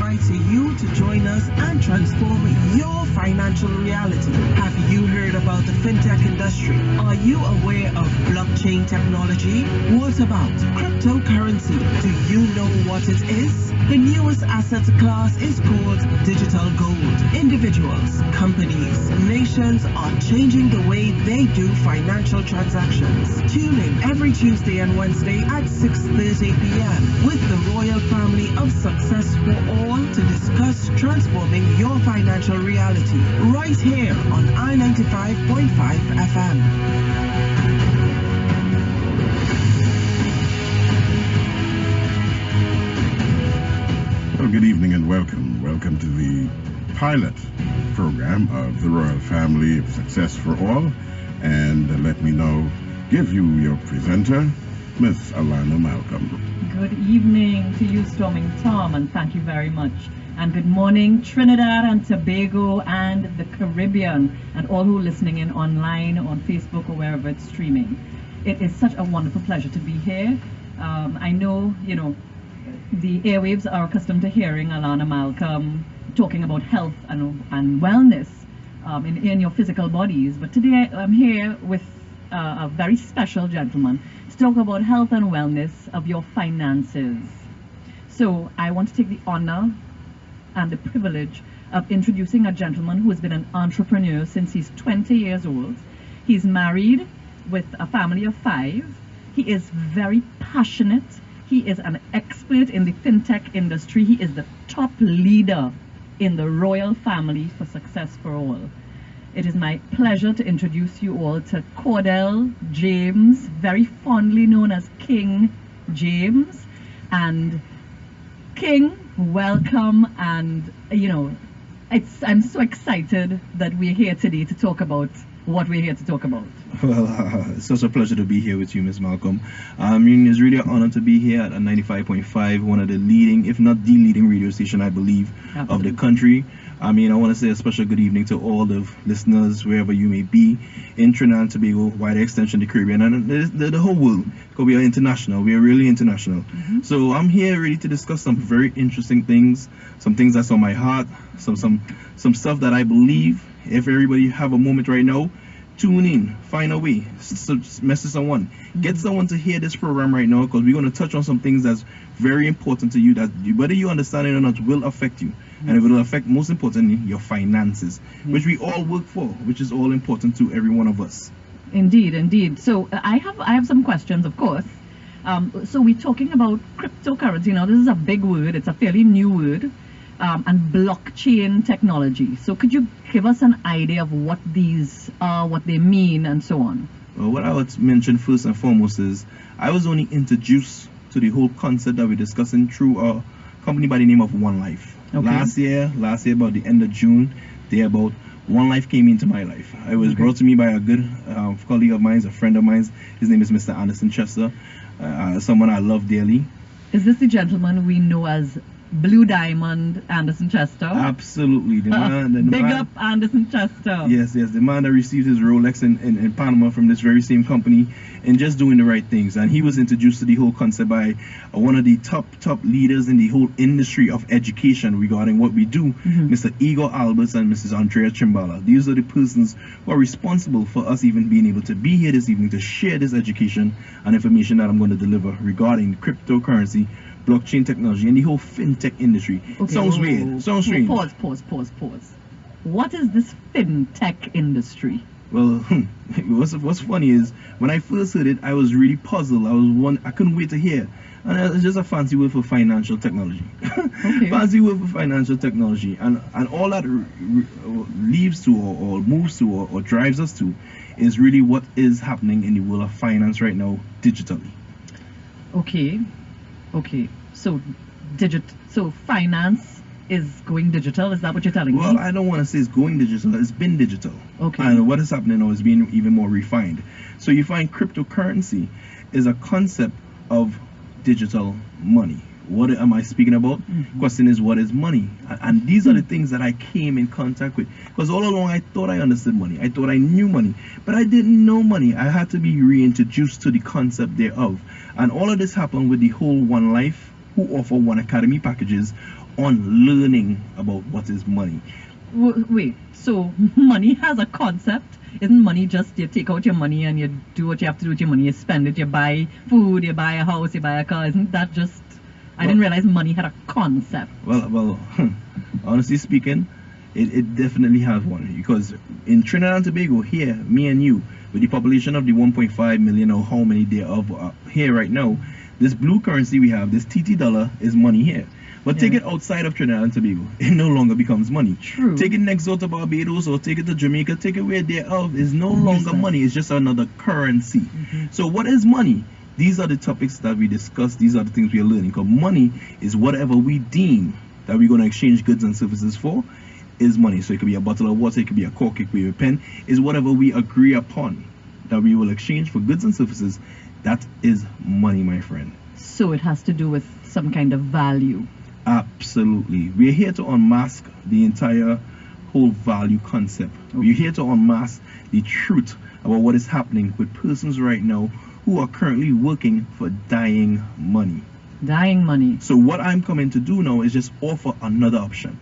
inviting you to join us and transform your financial reality. Have you heard about the fintech industry? Are you aware of blockchain technology? What about cryptocurrency? Do you know what it is? The newest asset class is called digital gold. Individuals, companies, nations are changing the way they do financial transactions. Tune in every Tuesday and Wednesday at 6:30 p.m. with the royal family of Success for All to discuss transforming your financial reality right here on I-95.5 FM. Well, good evening and welcome. Welcome to the pilot program of the Royal Family of Success for All. And let me now give you your presenter, Miss Alana Malcolm. Good evening to you, Storming Tom, and thank you very much. And good morning, Trinidad and Tobago and the Caribbean, and all who are listening in online, on Facebook, or wherever it's streaming. It is such a wonderful pleasure to be here. I know, the airwaves are accustomed to hearing Alana Malcolm talking about health and wellness in your physical bodies, but today I'm here with a very special gentleman to talk about health and wellness of your finances. So I want to take the honor and the privilege of introducing a gentleman who has been an entrepreneur since he's 20 years old. He's married with a family of 5. He is very passionate. He is an expert in the fintech industry. He is the top leader in the royal family for Success for All. It is my pleasure to introduce you all to Cordell James, very fondly known as King James. And King, welcome. And I'm so excited that we're here today to talk about what we're here to talk about. Well, it's such a pleasure to be here with you, Ms. Malcolm. It's really an honor to be here at 95.5, one of the leading, if not the leading radio station, I believe, Absolutely. Of the country. I want to say a special good evening to all the listeners, wherever you may be, in Trinidad and Tobago, wider extension, the Caribbean, and the whole world, because we are international. We are really international. Mm-hmm. So I'm here ready to discuss some very interesting things, some things that's on my heart, some stuff that I believe. If everybody have a moment right now, tune in, find a way, message someone, get someone to hear this program right now, because we're going to touch on some things that's very important to you, that whether you understand it or not will affect you, and it will affect, most importantly, your finances, which we all work for, which is all important to every one of us. Indeed. So I have some questions, of course. So we're talking about cryptocurrency. Now, this is a big word. It's a fairly new word. And blockchain technology. So could you give us an idea of what these are, what they mean, and so on? Well, what I would mention first and foremost is I was only introduced to the whole concept that we're discussing through a company by the name of One Life. Okay. Last year, about the end of June, One Life came into my life. It was brought to me by a good colleague of mine, a friend of mine. His name is Mr. Anderson Chester, someone I love dearly. Is this the gentleman we know as Blue Diamond Anderson Chester? Absolutely. Big up Anderson Chester. Yes, the man that received his Rolex in Panama from this very same company, and just doing the right things. And he was introduced to the whole concept by one of the top leaders in the whole industry of education regarding what we do, Mr. Igor Alberts and Mrs. Andrea Chimbala. These are the persons who are responsible for us even being able to be here this evening to share this education and information that I'm going to deliver regarding cryptocurrency, blockchain technology, and the whole fintech industry. Okay, sounds weird. Sounds strange. Pause. What is this fintech industry? Well, what's funny is when I first heard it, I was really puzzled. I couldn't wait to hear. And it's just a fancy word for financial technology. Okay. Fancy word for financial technology, and all that leads to or moves to or drives us to is really what is happening in the world of finance right now, digitally. Okay, so finance is going digital. Is that what you're telling me? Well, I don't want to say it's going digital. It's been digital. Okay. And what is happening now is being even more refined. So you find cryptocurrency is a concept of digital money. What am I speaking about? Question is, what is money? And these are the things that I came in contact with. Because all along I thought I understood money. I thought I knew money. But I didn't know money. I had to be reintroduced to the concept thereof. And all of this happened with the whole One Life who offer One Academy packages on learning about what is money. Wait, so money has a concept? Isn't money just you take out your money and you do what you have to do with your money? You spend it, you buy food, you buy a house, you buy a car. Isn't that just... I didn't realize money had a concept. Well, honestly speaking, it definitely has one. Because in Trinidad and Tobago, here, me and you, with the population of the 1.5 million or how many there are here right now, this blue currency we have, this TT dollar, is money here. But take it outside of Trinidad and Tobago, it no longer becomes money. True. Take it next door to Barbados or take it to Jamaica, take it where thereof, is no longer money, it's just another currency. So what is money? These are the topics that we discuss, these are the things we are learning. Because money is whatever we deem that we're going to exchange goods and services for is money. So it could be a bottle of water, it could be a cork, it could be a pen, is whatever we agree upon that we will exchange for goods and services. That is money, my friend. So it has to do with some kind of value. Absolutely. We're here to unmask the entire whole value concept. We're here to unmask the truth about what is happening with persons right now who are currently working for dying money. Dying money. So what I'm coming to do now is just offer another option.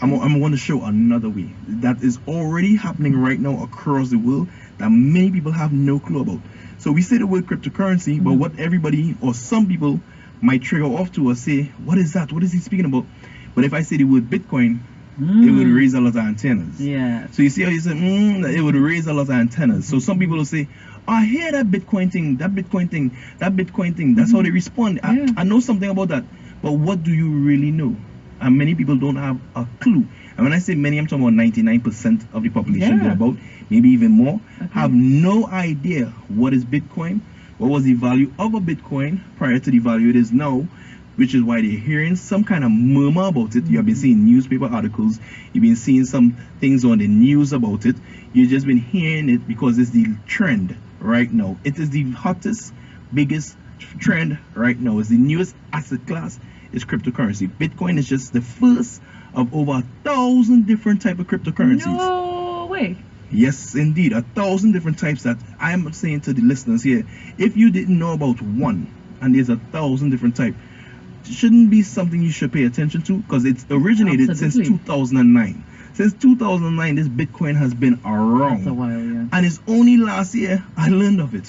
I'm going to show another way that is already happening right now across the world that many people have no clue about. So we say the word cryptocurrency, but what everybody or some people might trigger off to or say, what is that? What is he speaking about? But if I say the word Bitcoin, it would raise a lot of antennas. Yeah. So you see how you say, it would raise a lot of antennas. So some people will say, oh, I hear that Bitcoin thing, that Bitcoin thing, that Bitcoin thing. That's how they respond. I know something about that. But what do you really know? And many people don't have a clue. And when I say many, I'm talking about 99% of the population, about maybe even more, have no idea what is Bitcoin, what was the value of a Bitcoin prior to the value it is now, which is why they're hearing some kind of murmur about it. You have been seeing newspaper articles, you've been seeing some things on the news about it. You've just been hearing it because it's the trend right now. It is the hottest, biggest trend right now. It's the newest asset class. It's cryptocurrency. Bitcoin is just the first of over 1,000 different type of cryptocurrencies. No way. Yes, indeed, 1,000 different types that I'm saying to the listeners here. If you didn't know about one, and there's 1,000 different types, it shouldn't be something you should pay attention to because it's originated since 2009. Since 2009, this Bitcoin has been around. That's a while, yeah. And it's only last year I learned of it.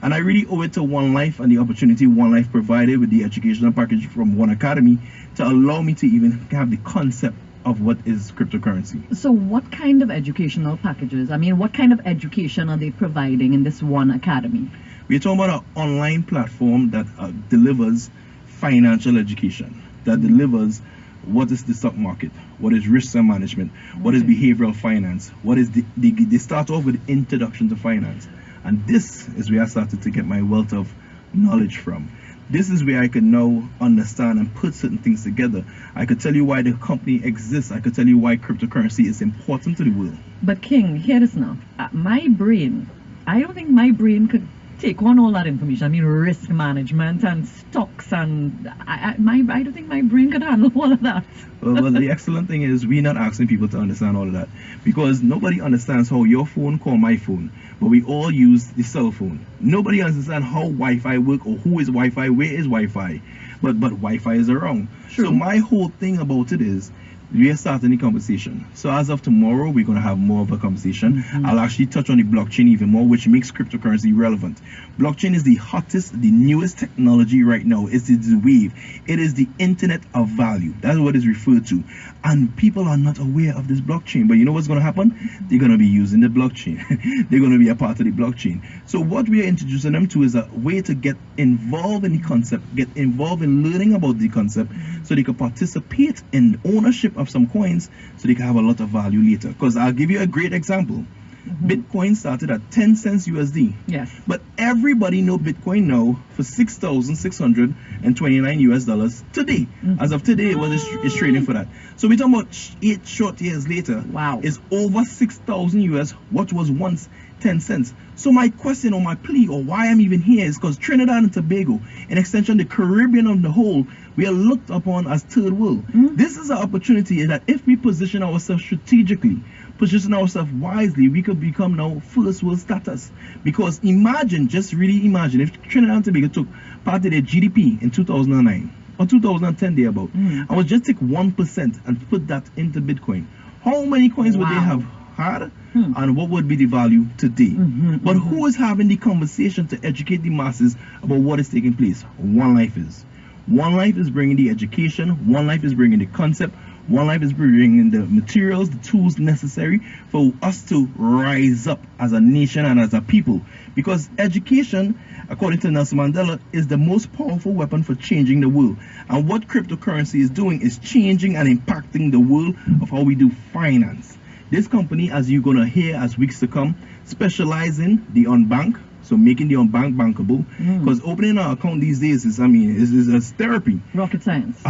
And I really owe it to One Life and the opportunity One Life provided with the educational package from One Academy to allow me to even have the concept of what is cryptocurrency. So what kind of educational packages? I mean, what kind of education are they providing in this One Academy? We're talking about an online platform that delivers financial education, that delivers what is the stock market, what is risk and management, what is behavioral finance, what is they start off with introduction to finance. And this is where I started to get my wealth of knowledge from. This is where I can now understand and put certain things together. I could tell you why the company exists. I could tell you why cryptocurrency is important to the world. But King, hear this now. My brain, I don't think my brain could take on all that information. I mean, risk management and stocks, and I don't think my brain could handle all of that. Well, the excellent thing is we're not asking people to understand all of that because nobody understands how your phone call my phone, but we all use the cell phone. Nobody understands how Wi-Fi work or who is Wi-Fi, where is Wi-Fi, but Wi-Fi is around. True. So my whole thing about it is we are starting the conversation. So as of tomorrow, we're going to have more of a conversation. I'll actually touch on the blockchain even more, which makes cryptocurrency relevant. Blockchain is the hottest, the newest technology right now. It's the wave. It is the internet of value. That's what it's referred to. And people are not aware of this blockchain. But you know what's going to happen? They're going to be using the blockchain. They're going to be a part of the blockchain. So what we are introducing them to is a way to get involved in the concept, get involved in learning about the concept, so they can participate in ownership of some coins so they can have a lot of value later. Because I'll give you a great example. Bitcoin started at 10 cents USD. Yes. But everybody know Bitcoin now for $6,629 US today. As of today, it's trading for that. So we're talking about 8 short years later. Wow. It's over 6,000 US, what was once 10 cents. So my question or my plea or why I'm even here is because Trinidad and Tobago, in extension the Caribbean on the whole, we are looked upon as third world. This is an opportunity that if we position ourselves strategically, position ourselves wisely, we could become now first world status. Because imagine, just really imagine, if Trinidad and Tobago took part of their GDP in 2009 or 2010 there about. I would just take 1% and put that into Bitcoin. How many coins would they have had? And what would be the value today? But who is having the conversation to educate the masses about what is taking place? One Life is. One Life is bringing the education. One Life is bringing the concept. One Life is bringing the materials, the tools necessary for us to rise up as a nation and as a people. Because education, according to Nelson Mandela, is the most powerful weapon for changing the world. And what cryptocurrency is doing is changing and impacting the world of how we do finance. This company, as you're going to hear as weeks to come, specialize in the unbanked, so making the unbanked bankable. Because opening an account these days is a therapy. Rocket science.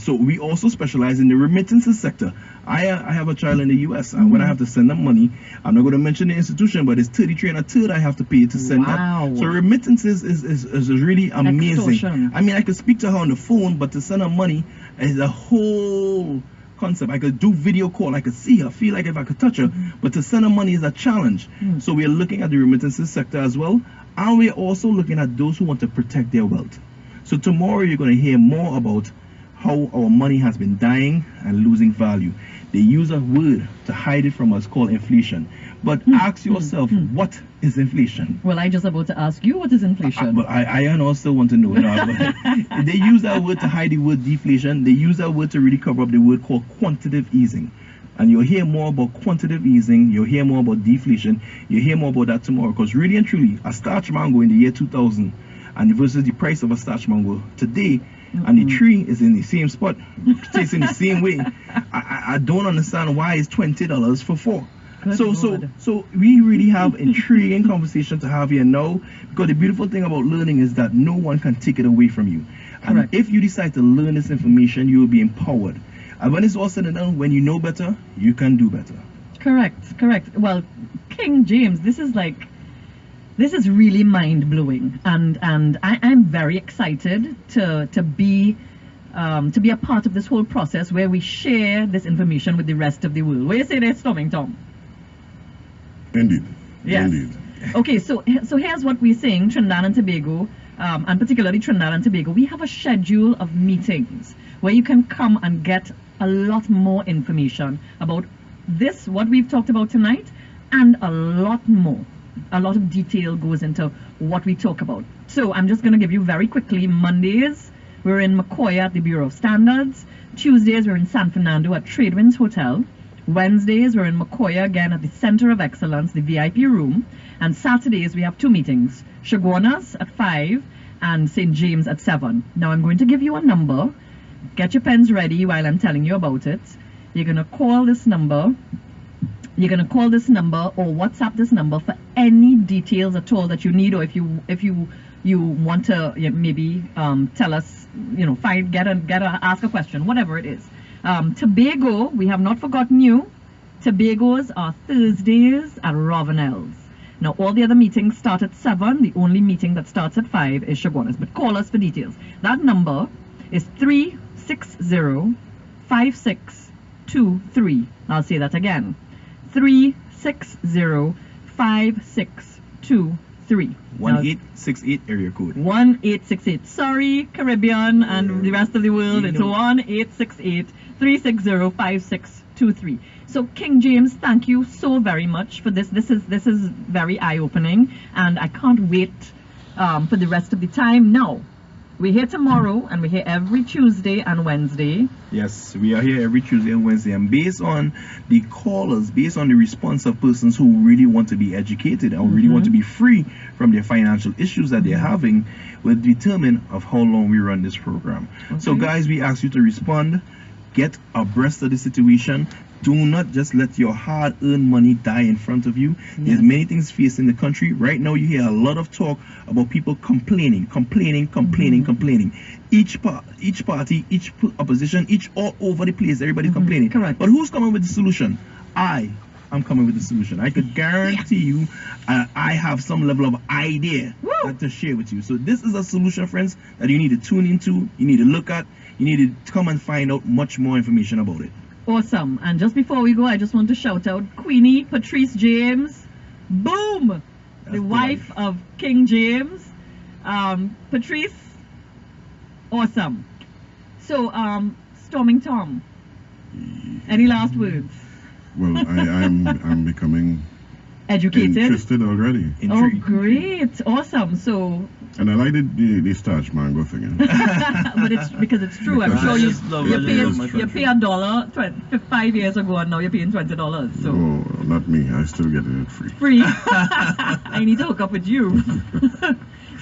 So we also specialize in the remittances sector. I have a child in the US, and when I have to send them money, I'm not going to mention the institution, but it's 33 and a third I have to pay to send that. So remittances is really amazing. Extortion. I could speak to her on the phone, but to send her money is a whole concept. I could do video call, I could see her, feel like if I could touch her, but to send her money is a challenge. So we are looking at the remittances sector as well, and we're also looking at those who want to protect their wealth. So tomorrow you're going to hear more about how our money has been dying and losing value. They use a word to hide it from us called inflation. But ask yourself, what is inflation? Well, I just about to ask you, what is inflation? But I also want to know that. But they use that word to hide the word deflation. They use that word to really cover up the word called quantitative easing. And you'll hear more about quantitative easing. You'll hear more about deflation. You'll hear more about that tomorrow. Because really and truly, a starch mango in the year 2000 and versus the price of a starch mango today, and the tree is in the same spot, tasting the same way. I don't understand why it's $20 for 4. So we really have intriguing conversation to have here now, because the beautiful thing about learning is that no one can take it away from you. And Correct. if you decide to learn this information, you will be empowered. And when it's all said and done, when you know better, you can do better. Correct. Well, King James, this is really mind-blowing, and I'm very excited to be a part of this whole process where we share this information with the rest of the world. What do you say there, Storming Tom? Indeed. Yes. Indeed. Okay, so here's what we're saying, Trinidad and Tobago, and particularly Trinidad and Tobago, we have a schedule of meetings where you can come and get a lot more information about this, what we've talked about tonight, and a lot more. A lot of detail goes into what we talk about. So I'm just going to give you very quickly. Mondays, we're in McCoy at the Bureau of Standards. Tuesdays, we're in San Fernando at Tradewinds Hotel. Wednesdays, we're in McCoy again at the Center of Excellence, the VIP room. And Saturdays, we have 2 meetings. Chaguanas at 5 and St. James at 7. Now I'm going to give you a number. Get your pens ready while I'm telling you about it. You're going to call this number. You're going to call this number or WhatsApp this number for any details at all that you need, or if you want to maybe tell us, ask a question, whatever it is. Tobago, we have not forgotten you. Tobago's are Thursdays at Ravenel's. Now all the other meetings start at 7. The only meeting that starts at 5 is Chaguanas. But call us for details. That number is 360-5623. I'll say that again. 360-5623. 1868 area code. 1868. Sorry, Caribbean and the rest of the world. It's 1868-360-5623. So King James, thank you so very much for this. This is very eye-opening, and I can't wait for the rest of the time. Now, we're here tomorrow, and we're here every Tuesday and Wednesday. Yes, we are here every Tuesday and Wednesday, and based on the callers, based on the response of persons who really want to be educated and really want to be free from their financial issues that they're having, will determine of how long we run this program. Okay. So guys, we ask you to respond, get abreast of the situation. Do not just let your hard-earned money die in front of you. Yes. There's many things facing the country. Right now, you hear a lot of talk about people complaining. Each party, each opposition, each all over the place, everybody's complaining. Correct. But who's coming with the solution? I'm coming with the solution. I could guarantee you I have some level of idea to share with you. So this is a solution, friends, that you need to tune into, you need to look at, you need to come and find out much more information about it. Awesome. And just before we go, I just want to shout out Queenie Patrice James. Boom! The wife of King James. Patrice, awesome. So, Storming Tom, any last words? Well, I'm becoming Educated? interested already. Oh, Intrigued. great. Awesome. So, And I like the starch mango thing. Eh? but it's because it's true. I'm Because sure I you just love- you I just pay love my you country. pay $1 5 years ago, and now you're paying $20. So Oh, not me. I still get it free. free. I need to hook up with you.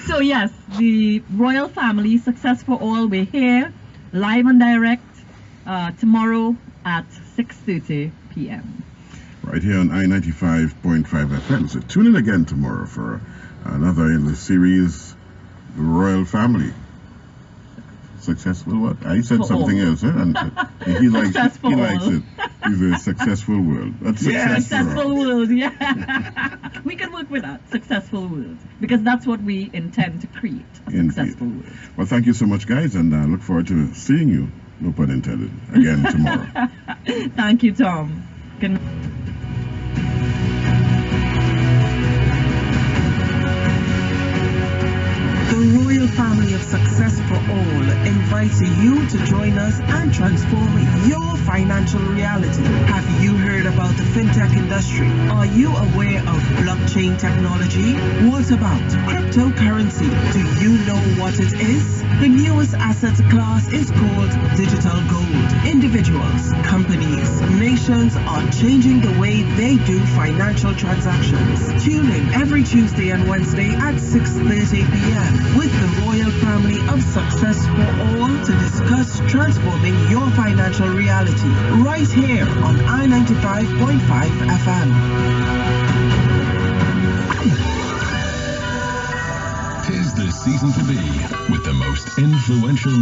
So yes, the royal family, Success for All. We're here live and direct tomorrow at 6:30 p.m. Right here on I-95.5 FM. So tune in again tomorrow for another in the series, The Royal Family. Successful what? I said For something all. else, and he likes Success it. for He likes all. it. He's a successful world. That's Yes. success for all. Successful world, yeah. We can work with that. Successful world. Because that's what we intend to create. A Indeed. successful world. Well, thank you so much, guys, and I look forward to seeing you, no pun intended, again tomorrow. Thank you, Tom. Good The royal family of Success for All invites you to join us and transform your financial reality. Have you heard about the fintech industry? Are you aware of blockchain technology? What about cryptocurrency? Do you know what it is? The newest asset class is called digital gold. Individuals, companies, nations are changing the way they do financial transactions. Tune in every Tuesday and Wednesday at 6:30 p.m. with the royal family of Success for All to discuss transforming your financial reality right here on I-95.5 FM. Tis the season to be with the most influential